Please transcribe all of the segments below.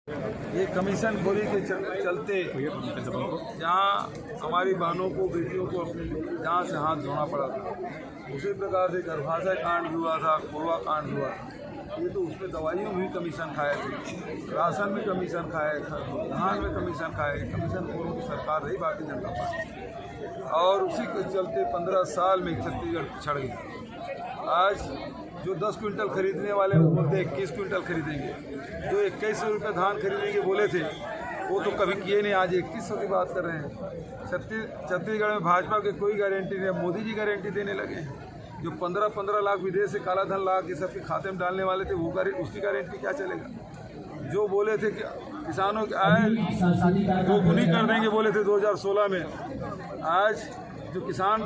ये कमीशन खोरी के चलते जहाँ हमारी बहनों को बेटियों को अपनी जान से हाथ धोना पड़ा था, उसी प्रकार से गर्भाशय कांड भी हुआ था, कोरवा कांड हुआ था। ये तो उसमें दवाइयों में भी कमीशन खाए थे, राशन में कमीशन खाए, धान में कमीशन खाए। कमीशन खोरों की सरकार रही भारतीय जनता पार्टी, और उसी के चलते 15 साल में छत्तीसगढ़ पिछड़ गया। आज जो 10 क्विंटल खरीदने वाले बोलते 21 क्विंटल खरीदेंगे, जो 2100 रुपये धान खरीदेंगे बोले थे वो तो कभी किए नहीं, आज 2100 की बात कर रहे हैं। छत्तीसगढ़ में भाजपा के कोई गारंटी नहीं, मोदी जी गारंटी देने लगे हैं। जो 15-15 लाख विदेश से काला धन ला के सबके खाते में डालने वाले थे, वो उसकी गारंटी क्या चलेगा। जो बोले थे कि किसानों के आय दोगुनी कर देंगे बोले थे 2016 में, आज जो किसान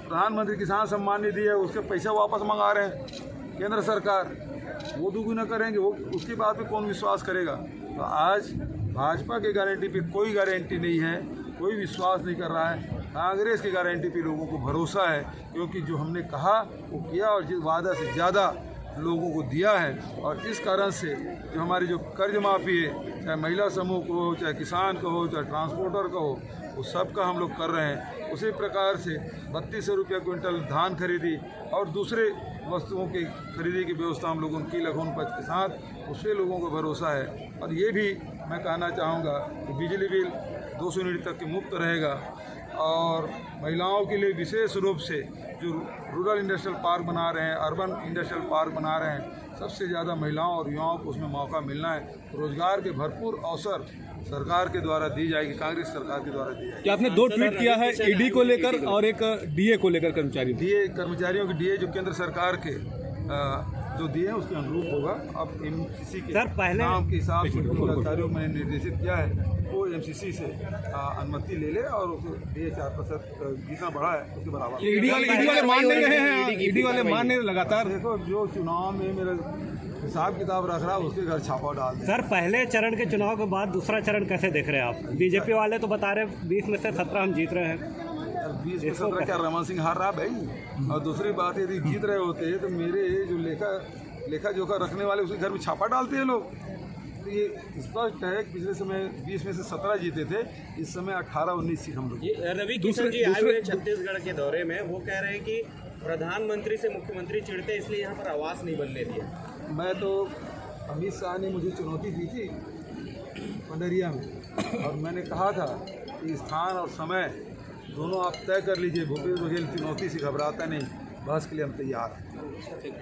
प्रधानमंत्री किसान सम्मान निधि है उसके पैसे वापस मंगा रहे हैं केंद्र सरकार, वो दोगुना करेंगे, वो उसकी बात पे कौन विश्वास करेगा। तो आज भाजपा की गारंटी पे कोई गारंटी नहीं है, कोई विश्वास नहीं कर रहा है। कांग्रेस की गारंटी पे लोगों को भरोसा है, क्योंकि जो हमने कहा वो किया और जिस वादा से ज़्यादा लोगों को दिया है। और इस कारण से जो हमारी जो कर्ज माफ़ी है, चाहे महिला समूह को हो, चाहे किसान को हो, चाहे ट्रांसपोर्टर का हो, वो सब का हम लोग कर रहे हैं। उसी प्रकार से 3200 रुपये क्विंटल धान खरीदी और दूसरे वस्तुओं की खरीदी की व्यवस्था हम लोगों की लघुपज के साथ, उससे लोगों को भरोसा है। और ये भी मैं कहना चाहूँगा कि बिजली बिल 200 यूनिट तक के मुफ्त रहेगा, और महिलाओं के लिए विशेष रूप से जो रूरल इंडस्ट्रियल पार्क बना रहे हैं, अर्बन इंडस्ट्रियल पार्क बना रहे हैं, सबसे ज़्यादा महिलाओं और युवाओं को उसमें मौका मिलना है। रोजगार के भरपूर अवसर सरकार के द्वारा दी जाएगी, कांग्रेस सरकार के द्वारा दी जाएगी। क्या आपने 2 ट्वीट किया है, ईडी को लेकर और एक डीए को लेकर? कर्मचारियों की डीए जो केंद्र सरकार के जो दिए हैं उसके अनुरूप होगा। अब एमसीसी के नाम के हिसाब से कर्मचारियों को मैंने निर्देशित किया है वो एमसीसी से अनुमति ले ले और उसको डीए 4% जितना बढ़ा है उसके बराबर। ईडी वाले मान नहीं रहे हैं, ईडी वाले मान नहीं लगातार। देखो, जो चुनाव में मेरा हिसाब किताब रख रहा है उसके घर छापा डाल दे। सर, पहले चरण के चुनाव के बाद दूसरा चरण कैसे देख रहे हैं आप? बीजेपी वाले तो बता रहे 20 में से 17 हम जीत रहे हैं। 20 में 17 क्या रमन सिंह हार रहा भाई? और दूसरी बात, यदि जीत रहे होते तो मेरे जो लेखा जोखा रखने वाले उसके घर में छापा डालते हैं लोग। तो ये स्पष्ट है, पिछले समय 20 में से 17 जीते थे, इस समय 18-19 सीट हम लोग। रवि किशन जी आए हुए छत्तीसगढ़ के दौरे में, वो कह रहे हैं कि प्रधानमंत्री से मुख्यमंत्री चिढ़ते इसलिए यहाँ पर आवास नहीं बनने दिया। मैं तो अमित शाह ने मुझे चुनौती दी थी पंडरिया में, और मैंने कहा था कि स्थान और समय दोनों आप तय कर लीजिए। भूपेश बघेल चुनौती से घबराता नहीं, बहस के लिए हम तैयार हैं।